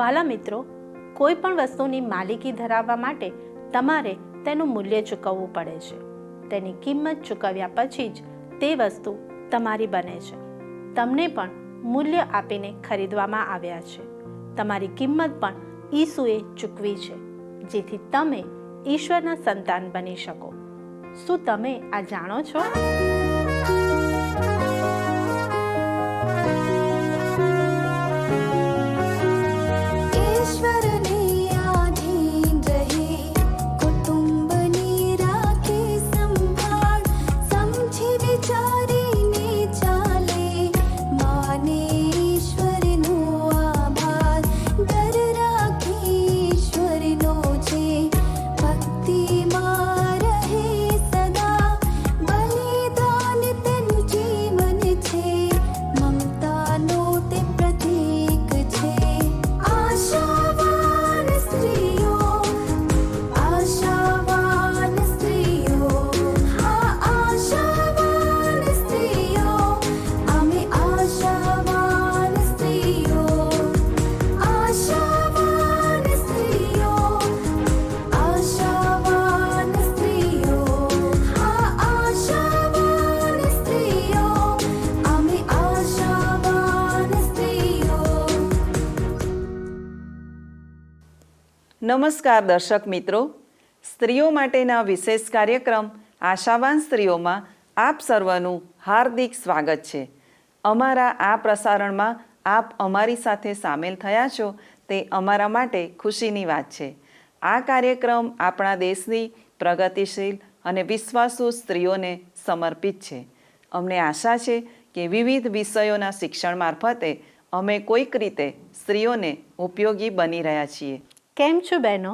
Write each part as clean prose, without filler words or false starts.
વાલા મિત્રો, કોઈ પણ વસ્તુની માલિકી ધરાવવા માટે તમારે તેનું મૂલ્ય ચૂકવવું પડે છે. તેની કિંમત ચૂકવ્યા પછી જ તે વસ્તુ તમારી બને છે. તમને પણ મૂલ્ય આપીને ખરીદવામાં આવ્યા છે. તમારી કિંમત પણ ઈસુએ ચૂકવી છે, જેથી તમે ઈશ્વરના સંતાન બની શકો. શું તમે આ જાણો છો? નમસ્કાર દર્શક મિત્રો, સ્ત્રીઓ માટેના વિશેષ કાર્યક્રમ આશાવાન સ્ત્રીઓમાં આપ સર્વનું હાર્દિક સ્વાગત છે. અમારા આ પ્રસારણમાં આપ અમારી સાથે સામેલ થયા છો તે અમારા માટે ખુશીની વાત છે. આ કાર્યક્રમ આપણા દેશની પ્રગતિશીલ અને વિશ્વાસુ સ્ત્રીઓને સમર્પિત છે. અમને આશા છે કે વિવિધ વિષયોના શિક્ષણ મારફતે અમે કોઈક રીતે સ્ત્રીઓને ઉપયોગી બની રહ્યા છીએ. કેમ છો બહેનો?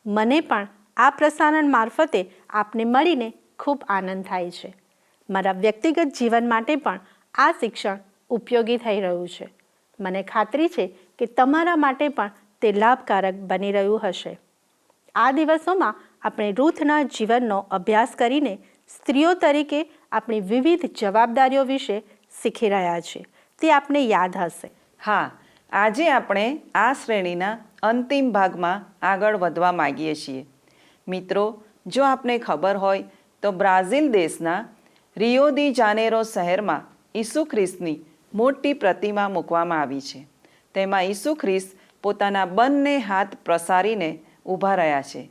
મને પણ આ પ્રસારણ મારફતે આપને મળીને ખૂબ આનંદ થાય છે. મારા વ્યક્તિગત જીવન માટે પણ આ શિક્ષણ ઉપયોગી થઈ રહ્યું છે. મને ખાતરી છે કે તમારા માટે પણ તે લાભકારક બની રહ્યું હશે. આ દિવસોમાં આપણે રૂથના જીવનનો અભ્યાસ કરીને સ્ત્રીઓ તરીકે આપણી વિવિધ જવાબદારીઓ વિશે શીખી રહ્યા છીએ. તે આપને યાદ હશે. હા, આજે આપણે આ શ્રેણીના અંતિમ ભાગમાં આગળ વધવા માગીએ છીએ. મિત્રો, જો આપને ખબર હોય તો બ્રાઝિલ દેશના રિયો દી જાનેરો શહેરમાં ઈસુ ખ્રિસ્તની મોટી પ્રતિમા મૂકવામાં આવી છે. તેમાં ઈસુ ખ્રિસ્ત પોતાના બંને હાથ પ્રસારીને ઊભા રહ્યા છે.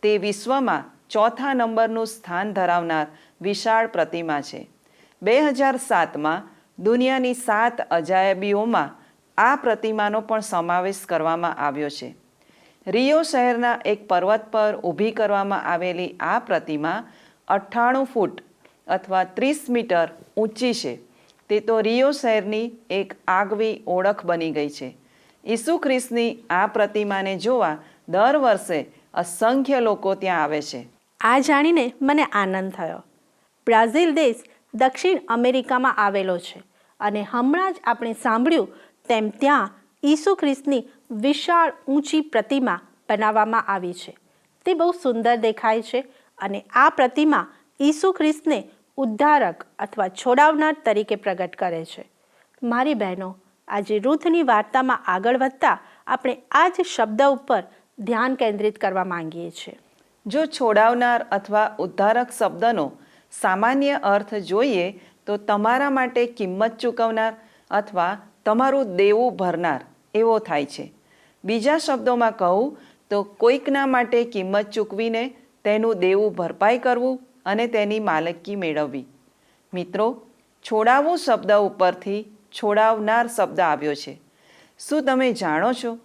તે વિશ્વમાં 4થા નંબરનું સ્થાન ધરાવનાર વિશાળ પ્રતિમા છે. 2007માં દુનિયાની 7 અજાયબીઓમાં આ પ્રતિમાનો પણ સમાવેશ કરવામાં આવ્યો છે. રિયો શહેરના એક પર્વત પર ઊભી કરવામાં આવેલી આ પ્રતિમા 98 ફૂટ અથવા 30 મીટર ઊંચી છે. તે તો રિયો શહેરની એક આગવી ઓળખ બની ગઈ છે. ઈસુ ખ્રિસ્તની આ પ્રતિમાને જોવા દર વર્ષે અસંખ્ય લોકો ત્યાં આવે છે. આ જાણીને મને આનંદ થયો. બ્રાઝિલ દેશ દક્ષિણ અમેરિકામાં આવેલો છે અને હમણાં જ આપણે સાંભળ્યું તેમ ત્યાં ઈસુ ખ્રિસ્તની વિશાળ ઊંચી પ્રતિમા બનાવવામાં આવી છે. તે બહુ સુંદર દેખાય છે અને આ પ્રતિમા ઈસુ ખ્રિસ્તને ઉદ્ધારક અથવા છોડાવનાર તરીકે પ્રગટ કરે છે. મારી બહેનો, આજે રૂથની વાર્તામાં આગળ વધતા આપણે આ જ શબ્દ ઉપર ધ્યાન કેન્દ્રિત કરવા માંગીએ છીએ. જો છોડાવનાર અથવા ઉદ્ધારક શબ્દનો સામાન્ય અર્થ જોઈએ તો તમારા માટે કિંમત ચૂકવનાર અથવા તમારું દેવું ભરનાર એવો થાય છે. બીજા શબ્દોમાં કહું તો કોઈકના માટે કિંમત ચૂકવીને તેનું દેવું ભરપાઈ કરવું અને તેની માલકી મેળવવી. મિત્રો, છોડાવવું શબ્દ ઉપરથી છોડાવનાર શબ્દ આવ્યો છે. શું તમે જાણો છો?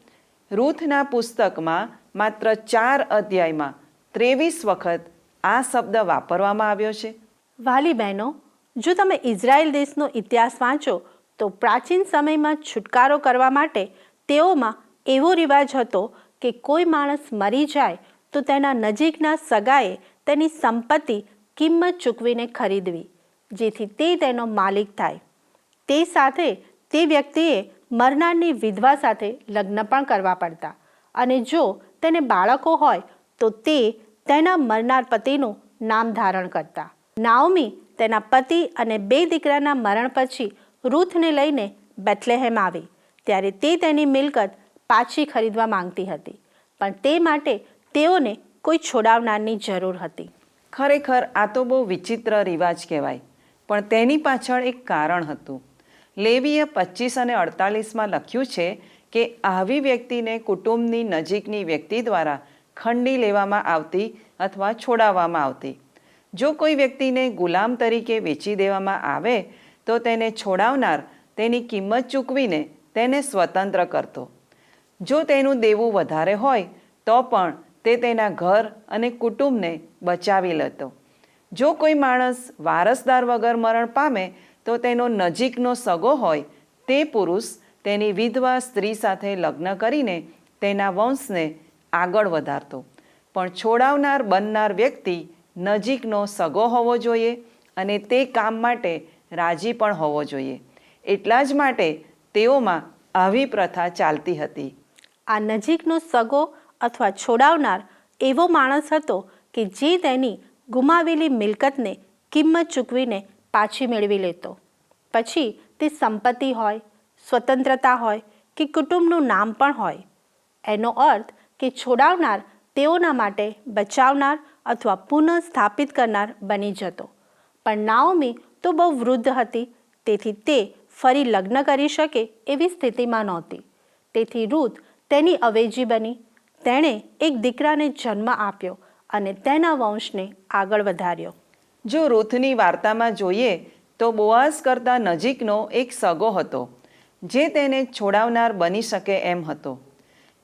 રૂથના પુસ્તકમાં માત્ર 4 અધ્યાયમાં 23 વખત આ શબ્દ વાપરવામાં આવ્યો છે. વાલી બહેનો, જો તમે ઇઝરાયલ દેશનો ઇતિહાસ વાંચો તો પ્રાચીન સમયમાં છુટકારો કરવા માટે તેઓમાં એવો રિવાજ હતો કે કોઈ માણસ મરી જાય તો તેના નજીકના સગાએ તેની સંપત્તિ કિંમત ચૂકવીને ખરીદવી, જેથી તે તેનો માલિક થાય. તે સાથે તે વ્યક્તિએ મરનારની વિધવા સાથે લગ્ન પણ કરવા પડતા અને જો તેને બાળકો હોય તો તે તેના મરનાર પતિનું નામ ધારણ કરતા. નાઓમી તેના પતિ અને 2 દીકરાના મરણ પછી રૂથને લઈને બેથલેહેમ આવી. ત્યારે તે તેની મિલકત પાછી ખરીદવા માંગતી હતી, પણ તે માટે તેઓને કોઈ છોડાવનારની જરૂર હતી. ખરેખર આ તો બહુ વિચિત્ર રિવાજ કહેવાય, પણ તેની પાછળ એક કારણ હતું. લેવીય 25 અને 48માં લખ્યું છે કે આવી વ્યક્તિને કુટુંબની નજીકની વ્યક્તિ દ્વારા ખંડી લેવામાં આવતી અથવા છોડાવવામાં આવતી. જો કોઈ વ્યક્તિને ગુલામ તરીકે વેચી દેવામાં આવે તો તેને છોડાવનાર તેની કિંમત ચૂકવીને તેને સ્વતંત્ર કરતો. જો તેનું દેવું વધારે હોય તો પણ તે તેના ઘર અને કુટુંબને બચાવી લેતો. જો કોઈ માણસ વારસદાર વગર મરણ પામે તો તેનો નજીકનો સગો હોય તે પુરુષ તેની વિધવા સ્ત્રી સાથે લગ્ન કરીને તેના વંશને આગળ વધારતો. પણ છોડાવનાર બનનાર વ્યક્તિ નજીકનો સગો હોવો જોઈએ અને તે કામ માટે રાજી પણ હોવો જોઈએ. એટલા જ માટે તેઓમાં આવી પ્રથા ચાલતી હતી. આ નજીકનો સગો અથવા છોડાવનાર એવો માણસ હતો કે જે તેની ગુમાવેલી મિલકતને કિંમત ચૂકવીને પાછી મેળવી લેતો. પછી તે સંપત્તિ હોય, સ્વતંત્રતા હોય કે કુટુંબનું નામ પણ હોય. એનો અર્થ કે છોડાવનાર તેઓના માટે બચાવનાર અથવા પુનઃસ્થાપિત કરનાર બની જતો. પણ નાઓમી તો બહુ વૃદ્ધ હતી, તેથી તે ફરી લગ્ન કરી શકે એવી સ્થિતિમાં નહોતી. તેથી રૂથ તેની અવેજી બની. તેણે એક દીકરાને જન્મ આપ્યો અને તેના વંશને આગળ વધાર્યો. જો રૂથની વાર્તામાં જોઈએ તો બોઆઝ કરતાં નજીકનો એક સગો હતો જે તેને છોડાવનાર બની શકે એમ હતો.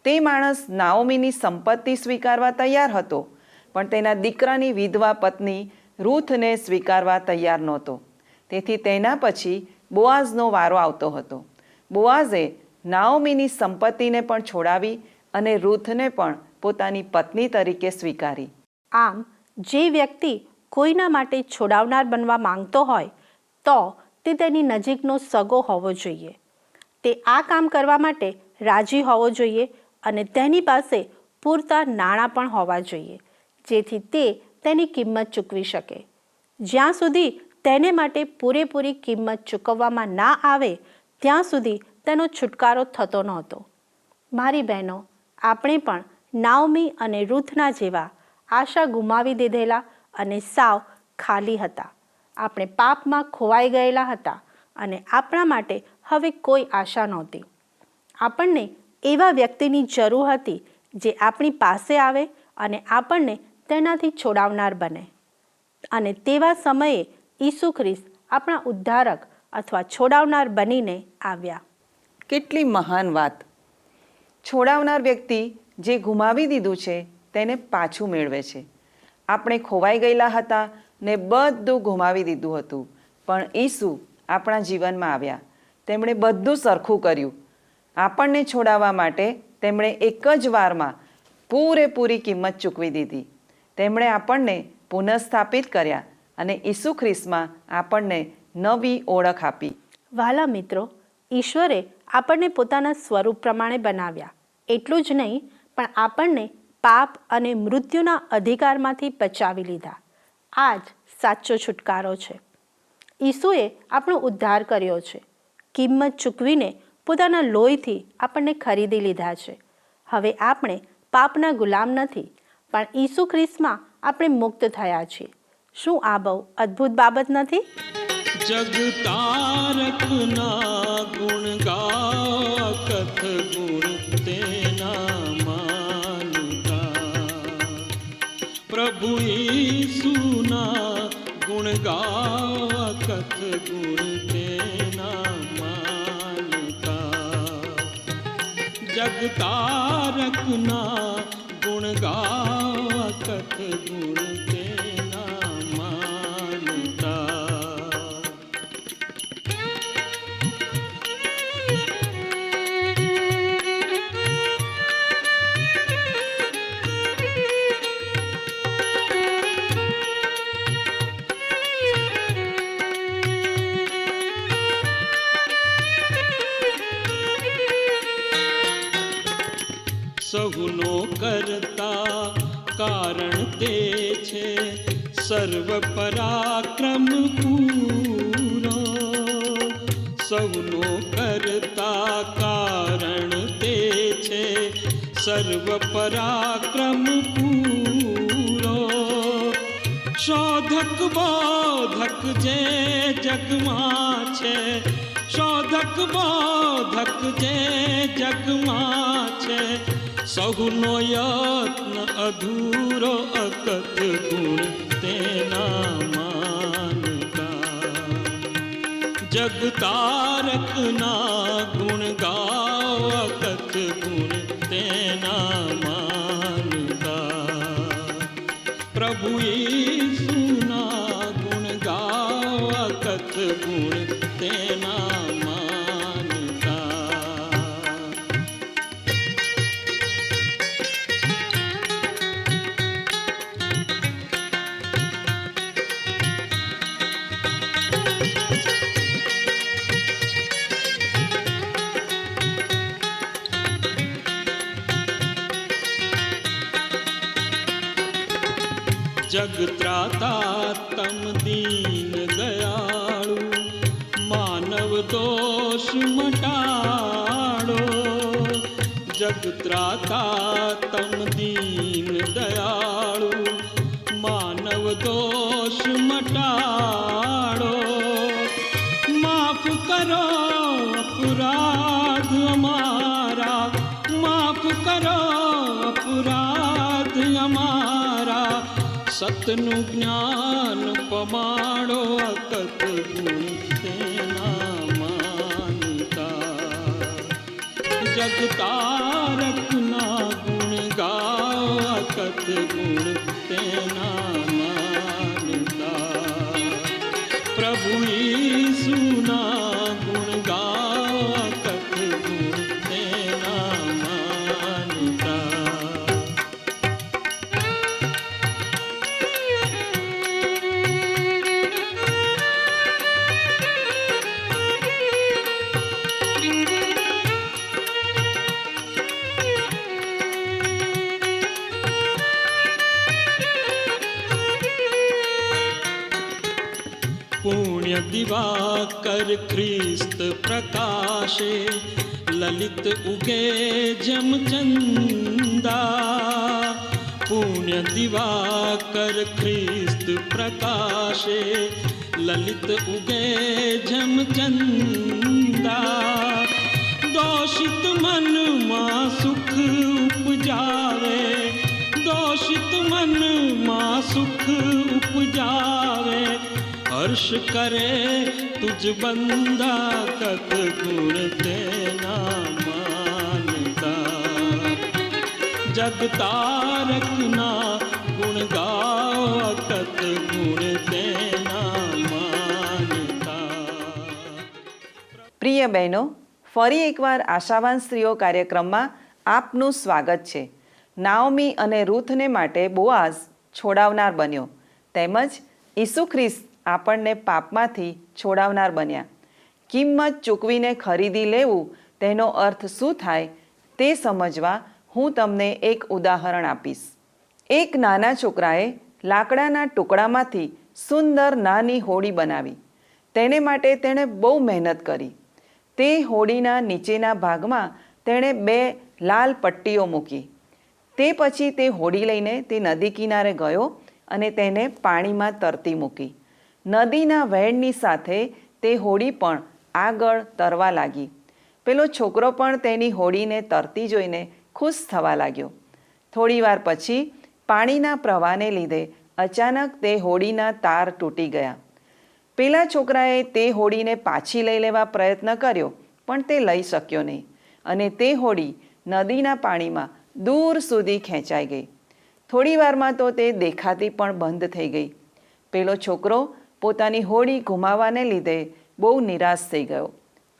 તે માણસ નાઓમીની સંપત્તિ સ્વીકારવા તૈયાર હતો, પણ તેના દીકરાની વિધવા પત્ની રૂથને સ્વીકારવા તૈયાર નહોતો. તેથી તેના પછી બોઆઝનો વારો આવતો હતો. બોઆઝે નાઓમીની સંપત્તિને પણ છોડાવી અને રૂથને પણ પોતાની પત્ની તરીકે સ્વીકારી. આમ જે વ્યક્તિ કોઈના માટે છોડાવનાર બનવા માંગતો હોય તો તે તેની નજીકનો સગો હોવો જોઈએ. તે આ કામ કરવા માટે રાજી હોવો જોઈએ અને તેની પાસે પૂરતા નાણાં પણ હોવા જોઈએ જેથી તે તેની કિંમત ચૂકવી શકે. જ્યાં સુધી તેને માટે પૂરેપૂરી કિંમત ચૂકવવામાં ના આવે ત્યાં સુધી તેનો છુટકારો થતો નહોતો. મારી બહેનો, આપણે પણ નાઓમી અને રૂથના જેવા આશા ગુમાવી દીધેલા અને સાવ ખાલી હતા. આપણે પાપમાં ખોવાઈ ગયેલા હતા અને આપણા માટે હવે કોઈ આશા નહોતી. આપણને એવા વ્યક્તિની જરૂર હતી જે આપણી પાસે આવે અને આપણને તેનાથી છોડાવનાર બને. અને તેવા સમયે ઈસુ ખ્રિસ્ત આપણા ઉદ્ધારક અથવા છોડાવનાર બનીને આવ્યા. કેટલી મહાન વાત! છોડાવનાર વ્યક્તિ જે ગુમાવી દીધું છે તેને પાછું મેળવે છે. આપણે ખોવાઈ ગયેલા હતા ને બધું ગુમાવી દીધું હતું, પણ ઈસુ આપણા જીવનમાં આવ્યા. તેમણે બધું સરખું કર્યું. આપણને છોડાવવા માટે તેમણે એક જ વારમાં પૂરેપૂરી કિંમત ચૂકવી દીધી. તેમણે આપણને પુનઃસ્થાપિત કર્યા અને ઈસુ ખ્રિસ્તમાં આપણને નવી ઓળખ આપી. વહાલા મિત્રો, ઈશ્વરે આપણને પોતાના સ્વરૂપ પ્રમાણે બનાવ્યા. એટલું જ નહીં, પણ આપણને પાપ અને મૃત્યુના અધિકારમાંથી બચાવી લીધા. આ જ સાચો છુટકારો છે. ઈસુએ આપણો ઉદ્ધાર કર્યો છે. કિંમત ચૂકવીને પોતાના લોહીથી આપણને ખરીદી લીધા છે. હવે આપણે પાપના ગુલામ નથી, પણ ઈસુ ખ્રિસ્તમાં આપણે મુક્ત થયા છીએ. શું આ બહુ અદ્ભુત બાબત નથી? જગતારકના ગુણ ગા કથ ગુણ તેના માનતા, પ્રભુ ઈસુના ગુણ ગા કથ ગુણ તેના માનતા. જગતારકના ગુણ ગા કથ ગુણ તેના માનતા. સહુનો કરતા કારણ તે છે સર્વ પરાક્રમ પૂરો. સહુનો કરતા કારણ તે છે સર્વ પરાક્રમ પૂરો. શોધક બોધક જે જગમાં છે, શોધક બોધક જે જગમાં છે, સહુનો યત્ન અધૂરો અકથ ગુણ તેના માનતા. જગતારકના ગુણ ગાઓ અકથ ગુણ તેના માનતા. પ્રભુ ઈસુના ગુણ ગાઓ અકથ ગુણ તેના માનતા. જગત્રાતા તમ દીન દયાળુ, માનવ દોષ મટાડો. જગત્રાતા તમ દીન દયાળુ, માનવ દોષ મટાડો. માફ કરો અપરાધ અમારા, માફ કરો અપરાધ અમારા. સતનું જ્ઞાન પમાડો અકથ ગુણ તેના માનતા. જગતારકના ગુણ ગાઓ અકથ ગુણ તેના માનતા. પ્રભુ ઈસુના ગુણ ગાઓ અકથ ગુણ તેના માનતા. પુણ્ય દિવાકર ખ્રિસ્ત પ્રકાશે, લલિત ઉગે જમ ચંદા. પુણ્ય દિવાકર ખ્રિસ્ત પ્રકાશે, લલિત ઉગે જમ ચંદા. દોષિત મનમાં સુખ ઉપજાવે, દોષિત મનમાં સુખ ઉપજાવે. હર્ષ કરે તુજ બંદા કથ ગુણ તેના માનતા. જગતારકના ગુણ ગાઓ અકથ ગુણ તેના માનતા. પ્રિય બહેનો, ફરી એકવાર આશાવાન સ્ત્રીઓ કાર્યક્રમમાં આપનું સ્વાગત છે. નાઓમી અને રૂથને માટે બોઆઝ છોડાવનાર બન્યો, તેમજ ઈસુ ખ્રિસ્ત આપણને પાપમાંથી છોડાવનાર બન્યા. કિંમત ચૂકવીને ખરીદી લેવું તેનો અર્થ શું થાય તે સમજવા હું તમને એક ઉદાહરણ આપીશ. એક નાના છોકરાએ લાકડાના ટુકડામાંથી સુંદર નાની હોડી બનાવી. તેને માટે તેણે બહુ મહેનત કરી. તે હોડીના નીચેના ભાગમાં તેણે 2 લાલ પટ્ટીઓ મૂકી. તે પછી તે હોડી લઈને તે નદી કિનારે ગયો અને તેને પાણીમાં તરતી મૂકી. નદીના વહેણની સાથે તે હોડી પણ આગળ તરવા લાગી. પેલો છોકરો પણ તેની હોડીને તરતી જોઈને ખુશ થવા લાગ્યો. થોડીવાર પછી પાણીના પ્રવાહને લીધે અચાનક તે હોડીના તાર તૂટી ગયા. પેલા છોકરાએ તે હોડીને પાછી લઈ લેવા પ્રયત્ન કર્યો, પણ તે લઈ શક્યો નહીં અને તે હોડી નદીના પાણીમાં દૂર સુધી ખેંચાઈ ગઈ. થોડીવારમાં તો તે દેખાતી પણ બંધ થઈ ગઈ. પેલો છોકરો પોતાની હોડી ગુમાવવાને લીધે બહુ નિરાશ થઈ ગયો.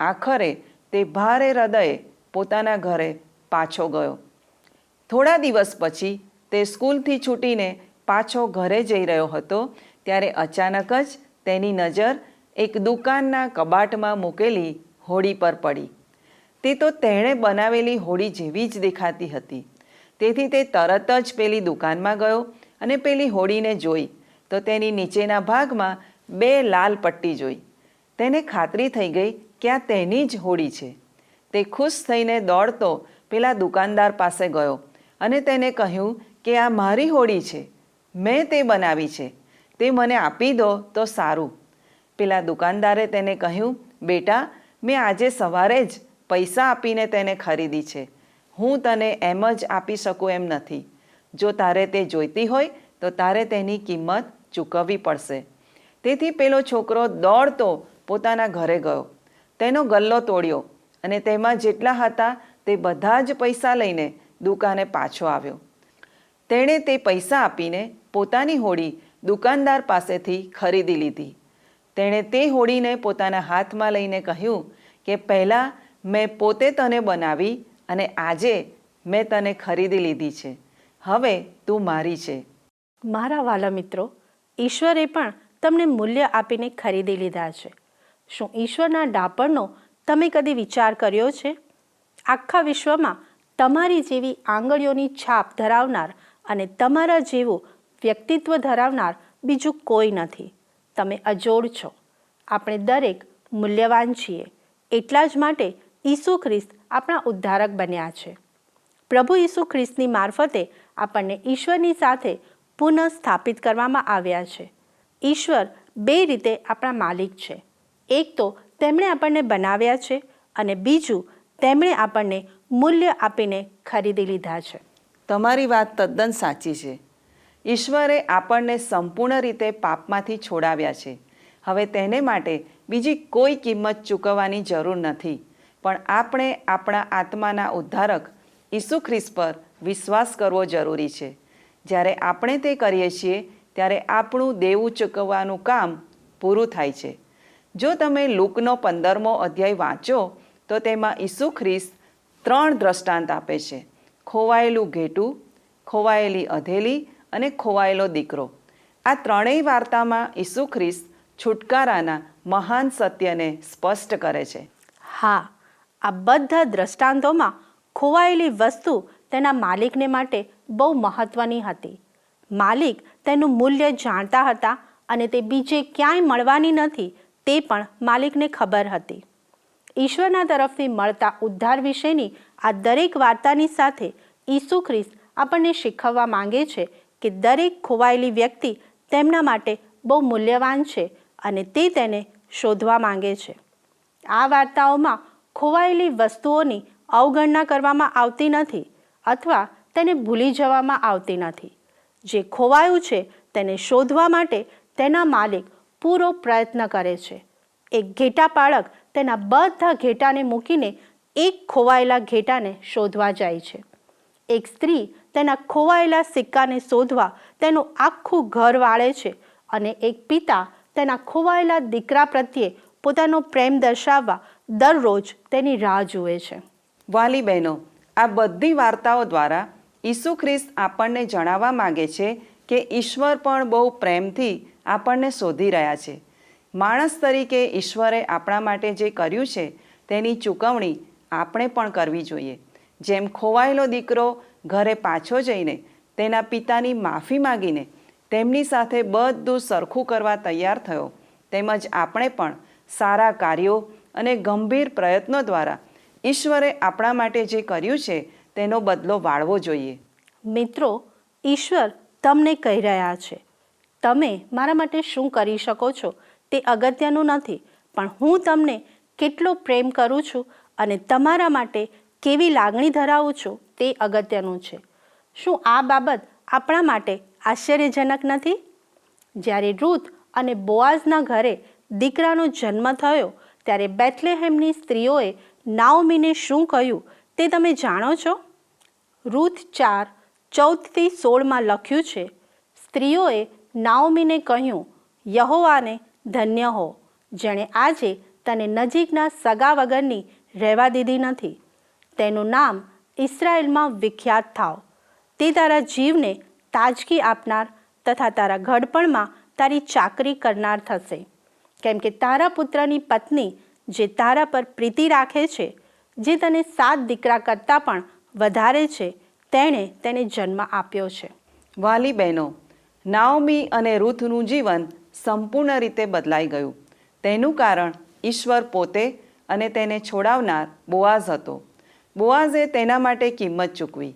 આખરે તે ભારે હૃદયે પોતાના ઘરે પાછો ગયો. થોડા દિવસ પછી તે સ્કૂલથી છૂટીને પાછો ઘરે જઈ રહ્યો હતો ત્યારે અચાનક જ તેની નજર એક દુકાનના કબાટમાં મૂકેલી હોડી પર પડી. તે તો તેણે બનાવેલી હોડી જેવી જ દેખાતી હતી. તેથી તે તરત જ પેલી દુકાનમાં ગયો અને પેલી હોડીને જોઈ તો તેની નીચેના ભાગમાં 2 લાલ પટ્ટી જોઈ. તેને ખાતરી થઈ ગઈ કે આ તેની જ હોડી છે. તે ખુશ થઈને દોડતો પેલા દુકાનદાર પાસે ગયો અને તેને કહ્યું કે આ મારી હોડી છે, મેં તે બનાવી છે, તે મને આપી દો તો સારું. પેલા દુકાનદારે તેને કહ્યું, બેટા, મેં આજે સવારે જ પૈસા આપીને તેને ખરીદી છે. હું તને એમ જ આપી શકું એમ નથી. જો તારે તે જોઈતી હોય તો તારે તેની કિંમત ચૂકવવી પડશે. તેથી પેલો છોકરો દોડતો પોતાના ઘરે ગયો, તેનો ગલ્લો તોડ્યો અને તેમાં જેટલા હતા તે બધા જ પૈસા લઈને દુકાને પાછો આવ્યો. તેણે તે પૈસા આપીને પોતાની હોડી દુકાનદાર પાસેથી ખરીદી લીધી. તેણે તે હોડીને પોતાના હાથમાં લઈને કહ્યું કે પહેલાં મેં પોતે તને બનાવી અને આજે મેં તને ખરીદી લીધી છે. હવે તું મારી છે. મારા વાલા મિત્રો, ઈશ્વરે પણ તમને મૂલ્ય આપીને ખરીદી લીધા છે. શું ઈશ્વરના ડાપણનો તમે કદી વિચાર કર્યો છે? આખા વિશ્વમાં તમારી જેવી આંગળીઓની છાપ ધરાવનાર અને તમારા જેવું વ્યક્તિત્વ ધરાવનાર બીજું કોઈ નથી. તમે અજોડ છો. આપણે દરેક મૂલ્યવાન છીએ. એટલા જ માટે ઈસુ ખ્રિસ્ત આપણા ઉદ્ધારક બન્યા છે. પ્રભુ ઈસુ ખ્રિસ્તની મારફતે આપણને ઈશ્વરની સાથે પુનઃ સ્થાપિત કરવામાં આવ્યા છે. ઈશ્વર બે રીતે આપણા માલિક છે. એક તો તેમણે આપણને બનાવ્યા છે અને બીજું તેમણે આપણને મૂલ્ય આપીને ખરીદી લીધા છે. તમારી વાત તદ્દન સાચી છે. ઈશ્વરે આપણને સંપૂર્ણ રીતે પાપમાંથી છોડાવ્યા છે. હવે તેને માટે બીજી કોઈ કિંમત ચૂકવવાની જરૂર નથી. પણ આપણે આપણા આત્માના ઉદ્ધારક ઈસુ ખ્રિસ્ત પર વિશ્વાસ કરવો જરૂરી છે. જ્યારે આપણે તે કરીએ છીએ ત્યારે આપણું દેવું ચૂકવવાનું કામ પૂરું થાય છે. જો તમે લૂકનો 15મો અધ્યાય વાંચો તો તેમાં ઈસુ ખ્રિસ્ત 3 દ્રષ્ટાંત આપે છે: ખોવાયેલું ઘેટું, ખોવાયેલી અધેલી અને ખોવાયેલો દીકરો. આ ત્રણેય વાર્તામાં ઈસુ ખ્રિસ્ત છુટકારાના મહાન સત્યને સ્પષ્ટ કરે છે. હા, આ બધા દ્રષ્ટાંતોમાં ખોવાયેલી વસ્તુ તેના માલિકને માટે બહુ મહત્વની હતી. માલિક તેનું મૂલ્ય જાણતા હતા અને તે બીજે ક્યાંય મળવાની નથી તે પણ માલિકને ખબર હતી. ઈશ્વરના તરફથી મળતા ઉદ્ધાર વિશેની આ દરેક વાર્તાની સાથે ઈસુ ખ્રિસ્ત આપણને શીખવવા માંગે છે કે દરેક ખોવાયેલી વ્યક્તિ તેમના માટે બહુ મૂલ્યવાન છે અને તે તેને શોધવા માંગે છે. આ વાર્તાઓમાં ખોવાયેલી વસ્તુઓની અવગણના કરવામાં આવતી નથી અથવા તેને ભૂલી જવામાં આવતી નથી. જે ખોવાયું છે તેને શોધવા માટે તેના માલિક પૂરો પ્રયત્ન કરે છે. એક ઘેટા પાળક તેના બધા ઘેટાને મૂકીને એક ખોવાયેલા ઘેટાને શોધવા જાય છે. એક સ્ત્રી તેના ખોવાયેલા સિક્કાને શોધવા તેનું આખું ઘર વાળે છે અને એક પિતા તેના ખોવાયેલા દીકરા પ્રત્યે પોતાનો પ્રેમ દર્શાવવા દરરોજ તેની રાહ જુએ છે. વાલી બહેનો, આ બધી વાર્તાઓ દ્વારા ઈસુ ખ્રિસ્ત આપણને જણાવવા માંગે છે કે ઈશ્વર પણ બહુ પ્રેમથી આપણને શોધી રહ્યા છે. માણસ તરીકે ઈશ્વરે આપણા માટે જે કર્યું છે તેની ચૂકવણી આપણે પણ કરવી જોઈએ. જેમ ખોવાયેલો દીકરો ઘરે પાછો જઈને તેના પિતાની માફી માગીને તેમની સાથે બધું સરખું કરવા તૈયાર થયો, તેમજ આપણે પણ સારા કાર્યો અને ગંભીર પ્રયત્નો દ્વારા ઈશ્વરે આપણા માટે જે કર્યું છે તેનો બદલો વાળવો જોઈએ. મિત્રો, ઈશ્વર તમને કહી રહ્યા છે, તમે મારા માટે શું કરી શકો છો તે અગત્યનું નથી, પણ હું તમને કેટલો પ્રેમ કરું છું અને તમારા માટે કેવી લાગણી ધરાવું છું તે અગત્યનું છે. શું આ બાબત આપણા માટે આશ્ચર્યજનક નથી? જ્યારે રૂથ અને બોઆઝના ઘરે દીકરાનો જન્મ થયો ત્યારે બેથલેહેમની સ્ત્રીઓએ નાઓમીને શું કહ્યું તે તમે જાણો છો? રૂથ 4:14-16 લખ્યું છે, સ્ત્રીઓએ નાઓમીને કહ્યું, યહોવાને ધન્ય હો, જેણે આજે તને નજીકના સગા વગરની રહેવા દીધી નથી. તેનું નામ ઇસરાયેલમાં વિખ્યાત થાવ. તે તારા જીવને તાજગી આપનાર તથા તારા ઘડપણમાં તારી ચાકરી કરનાર થશે. કેમ કે તારા પુત્રની પત્ની જે તારા પર પ્રીતિ રાખે છે, જે તને 7 દીકરા કરતાં પણ વધારે છે, તેણે તેને જન્મ આપ્યો છે. વાલી બહેનો, નાઓમી અને રૂથનું જીવન સંપૂર્ણ રીતે બદલાઈ ગયું. તેનું કારણ ઈશ્વર પોતે અને તેને છોડાવનાર બોઆઝ હતો. બોઆઝે તેના માટે કિંમત ચૂકવી.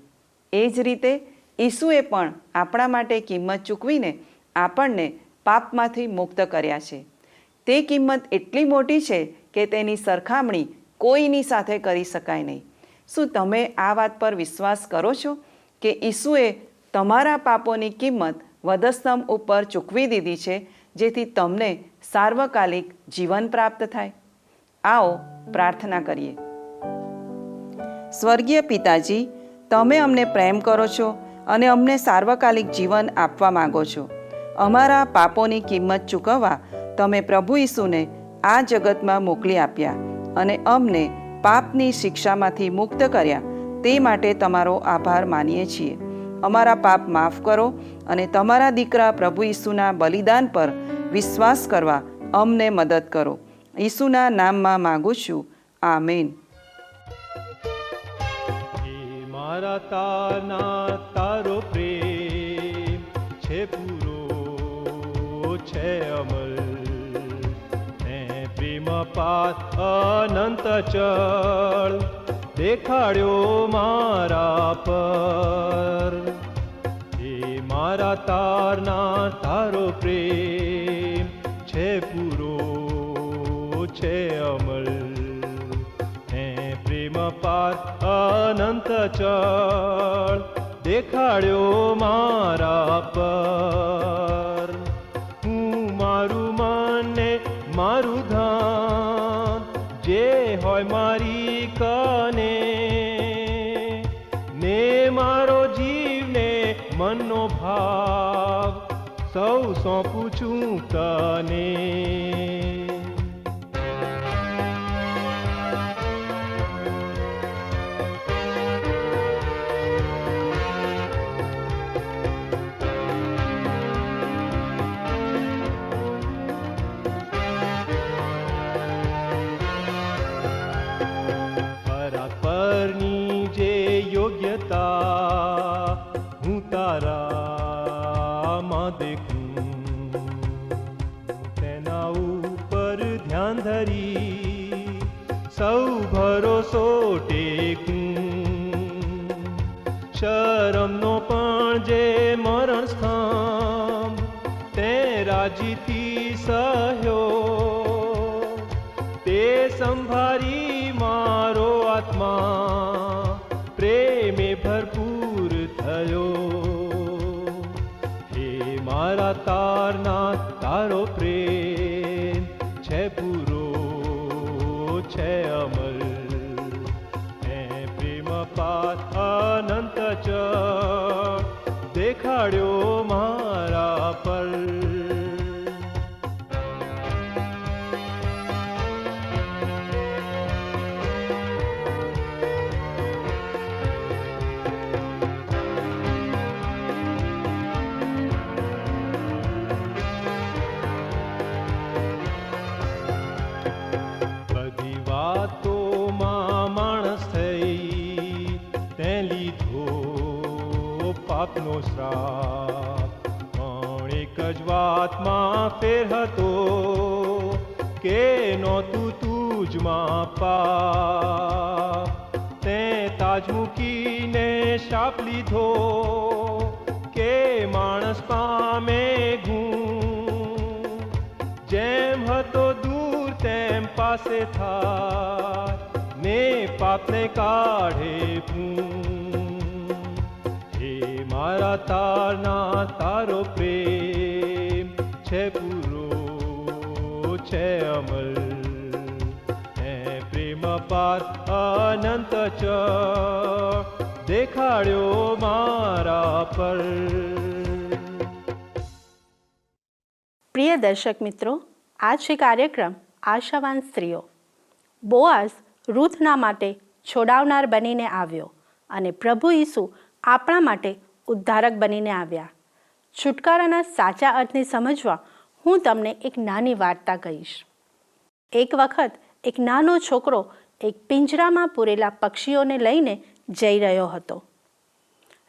એ જ રીતે ઈસુએ પણ આપણા માટે કિંમત ચૂકવીને આપણને પાપમાંથી મુક્ત કર્યા છે. તે કિંમત એટલી મોટી છે કે તેની સરખામણી કોઈની સાથે કરી શકાય નહીં. શું તમે આ વાત પર વિશ્વાસ કરો છો કે ઈસુએ તમારા પાપોની કિંમત વધસ્તંભ ઉપર ચૂકવી દીધી છે, જેથી તમને સાર્વકાલિક જીવન પ્રાપ્ત થાય? આવો પ્રાર્થના કરીએ. સ્વર્ગીય પિતાજી, તમે અમને પ્રેમ કરો છો અને અમને સાર્વકાલિક જીવન આપવા માંગો છો. અમારા પાપોની કિંમત ચૂકવવા તમે પ્રભુ ઈસુને આ જગતમાં મોકલી આપ્યા અને અમને પાપની શિક્ષામાંથી મુક્ત કર્યા. તે માટે તમારો આભાર માનીએ છીએ. અમારા પાપ માફ કરો અને તમારા દીકરા પ્રભુ ઈસુના બલિદાન પર વિશ્વાસ કરવા અમને મદદ કરો. ઈસુના નામમાં માગું છું. આમેન. મારા તારના તારો પ્રેમ છે પૂરો છે અમલ, તે પ્રેમ પાથ અનંત ચળ દેખાડ્યો મારા પર. એ મારા તારના તારો પ્રેમ છે પૂરો છે અમલ, પ્રેમ પાર અનંત ચળ દેખાડ્યો મારા પર. હું મારું મન ને મારું ધન જે હોય મારી કને, ને મારો જીવ ને મનનો ભાવ સૌ સોંપું છું તને. હું તારામાં દેખું, તેના ઉપર ધ્યાન ધરી સૌ ભરોસો ટેકું. શરમનો પણ જે મરણ સ્તંભ તે રાજીથી સહ્યો, તે સંભારી મારો આત્મા પ્રેમે ભરપૂર થયો. હે મારા તારના તારો પ્રેમ છે પૂરો છે અમલ, હે પ્રેમ પાથ અનંત ચળ દેખાડ્યો મારા પર. પાપનો શ્રાપ પણ એક જ વાતમાં ફેર હતો કે નહોતું તુજમાં પાપ. તે તાજ મૂકીને શાપ લીધો કે માણસ પામે ગુણ. જેમ હતો દૂર તેમ પાસે થાય ને પાપને કાઢે પૂં. મારા તારના તારો પ્રેમ છે પૂરો છે અમલ, હે પ્રેમ પાર અનંત ચળ દેખાડ્યો મારા પર. પ્રિય દર્શક મિત્રો, આ છે કાર્યક્રમ આશાવાન સ્ત્રીઓ. બોઆઝ રૂથના માટે છોડાવનાર બનીને આવ્યો અને પ્રભુ ઈસુ આપણા માટે ઉદ્ધારક બનીને આવ્યા. છુટકારાના સાચા અર્થને સમજવા હું તમને એક નાની વાર્તા કહીશ. એક વખત એક નાનો છોકરો એક પિંજરામાં પૂરેલા પક્ષીઓને લઈને જઈ રહ્યો હતો.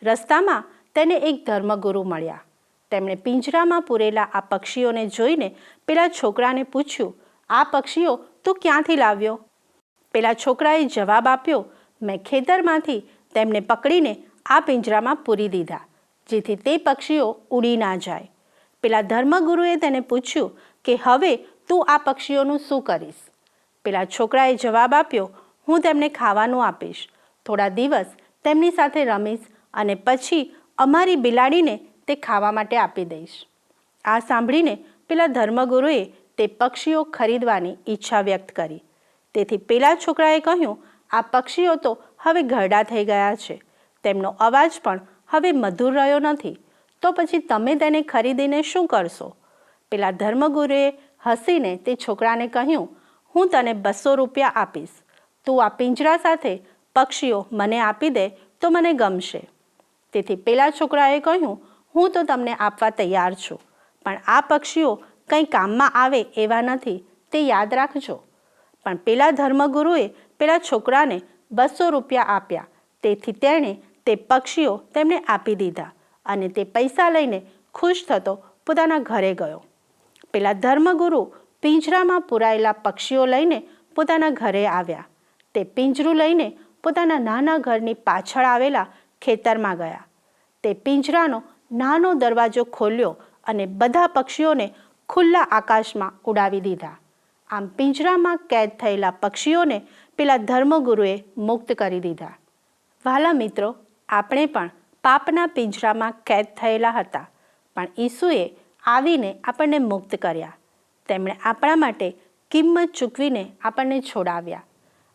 રસ્તામાં તેને એક ધર્મગુરુ મળ્યા. તેમણે પિંજરામાં પૂરેલા આ પક્ષીઓને જોઈને પેલા છોકરાને પૂછ્યું, આ પક્ષીઓ તું ક્યાંથી લાવ્યો? પેલા છોકરાએ જવાબ આપ્યો, મેં ખેતરમાંથી તેમને પકડીને આ પિંજરામાં પૂરી દીધા, જેથી તે પક્ષીઓ ઉડી ના જાય. પેલા ધર્મગુરુએ તેને પૂછ્યું કે હવે તું આ પક્ષીઓનું શું કરીશ? પેલા છોકરાએ જવાબ આપ્યો, હું તેમને ખાવાનું આપીશ, થોડા દિવસ તેમની સાથે રમીશ અને પછી અમારી બિલાડીને તે ખાવા માટે આપી દઈશ. આ સાંભળીને પેલા ધર્મગુરુએ તે પક્ષીઓ ખરીદવાની ઈચ્છા વ્યક્ત કરી. તેથી પેલા છોકરાએ કહ્યું, આ પક્ષીઓ તો હવે ઘરડા થઈ ગયા છે, તેમનો અવાજ પણ હવે મધુર રહ્યો નથી, તો પછી તમે તેને ખરીદીને શું કરશો? પેલા ધર્મગુરુએ હસીને તે છોકરાને કહ્યું, હું તને 200 રૂપિયા આપીશ, તું આ પિંજરા સાથે પક્ષીઓ મને આપી દે તો મને ગમશે. તેથી પેલા છોકરાએ કહ્યું, હું તો તમને આપવા તૈયાર છું, પણ આ પક્ષીઓ કંઈ કામમાં આવે એવા નથી, તે યાદ રાખજો. પણ પેલા ધર્મગુરુએ પેલા છોકરાને 200 રૂપિયા આપ્યા, તેથી તેણે તે પક્ષીઓ તેમને આપી દીધા અને તે પૈસા લઈને ખુશ થતો પોતાના ઘરે ગયો. પેલા ધર્મગુરુ પિંજરામાં પૂરાયેલા પક્ષીઓ લઈને પોતાના ઘરે આવ્યા. તે પિંજરું લઈને પોતાના નાના ઘરની પાછળ આવેલા ખેતરમાં ગયા. તે પિંજરાનો નાનો દરવાજો ખોલ્યો અને બધા પક્ષીઓને ખુલ્લા આકાશમાં ઉડાવી દીધા. આમ પિંજરામાં કેદ થયેલા પક્ષીઓને પેલા ધર્મગુરુએ મુક્ત કરી દીધા. વહાલા મિત્રો, આપણે પણ પાપના પિંજરામાં કેદ થયેલા હતા, પણ ઈસુએ આવીને આપણને મુક્ત કર્યા. તેમણે આપણા માટે કિંમત ચૂકવીને આપણને છોડાવ્યા.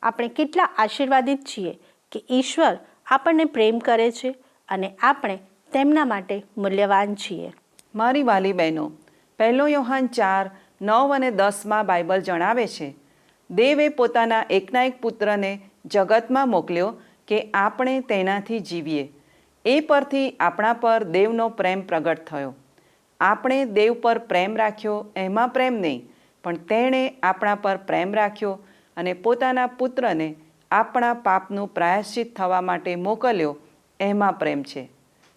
આપણે કેટલા આશીર્વાદિત છીએ કે ઈશ્વર આપણને પ્રેમ કરે છે અને આપણે તેમના માટે મૂલ્યવાન છીએ. મારી વાલી બહેનો, 1 યોહાન 4:9 અને 10 બાઇબલ જણાવે છે, દેવે પોતાના એકના એક પુત્રને જગતમાં મોકલ્યો કે આપણે તેનાથી જીવીએ. એ પરથી આપણા પર દેવનો પ્રેમ પ્રગટ થયો. આપણે દેવ પર પ્રેમ રાખ્યો એમાં પ્રેમ નહીં, પણ તેણે આપણા પર પ્રેમ રાખ્યો અને પોતાના પુત્રને આપણા પાપનું પ્રાયશ્ચિત થવા માટે મોકલ્યો એમાં પ્રેમ છે.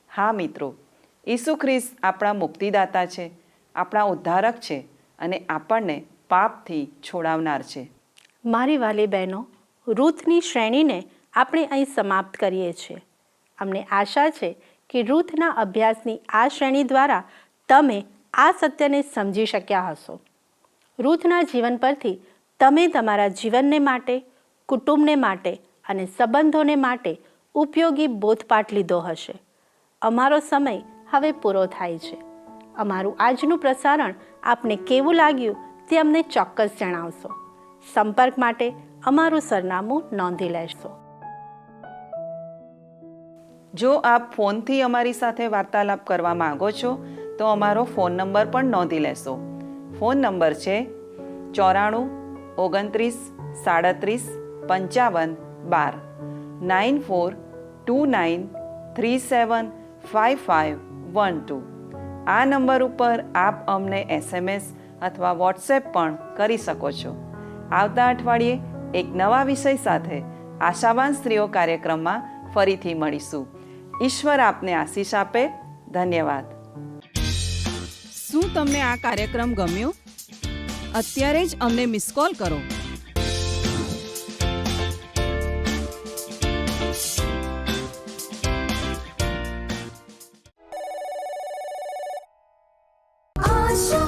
હા મિત્રો, ઈસુ ખ્રિસ્ત આપણા મુક્તિદાતા છે, આપણા ઉદ્ધારક છે અને આપણને પાપથી છોડાવનાર છે. મારી વાલી બહેનો, રૂથની શ્રેણીને આપણે અહીં સમાપ્ત કરીએ છીએ. અમને આશા છે કે રૂથના અભ્યાસની આ શ્રેણી દ્વારા તમે આ સત્યને સમજી શક્યા હશો. રૂથના જીવન પરથી તમે તમારા જીવનને માટે, કુટુંબને માટે અને સંબંધોને માટે ઉપયોગી બોધપાઠ લીધો હશે. અમારો સમય હવે પૂરો થાય છે. અમારું આજનું પ્રસારણ આપને કેવું લાગ્યું તે અમને ચોક્કસ જણાવશો. સંપર્ક માટે અમારું સરનામું નોંધી લેશો. જો આપ ફોનથી અમારી સાથે વાર્તાલાપ કરવા માંગો છો તો અમારો ફોન નંબર પણ નોંધી લેશો. ફોન નંબર છે 94 29 37 55 12 9429375512. આ નંબર ઉપર આપ અમને SMS અથવા વોટ્સએપ પણ કરી શકો છો. આવતા અઠવાડિયે એક નવા વિષય સાથે આશાવાન સ્ત્રીઓ કાર્યક્રમમાં ફરીથી મળીશું. ઈશ્વર આપને આશીષ આપે. ધન્યવાદ. શું તમને આ કાર્યક્રમ ગમ્યો? અત્યારે જ અમને મિસ કોલ કરો. આશા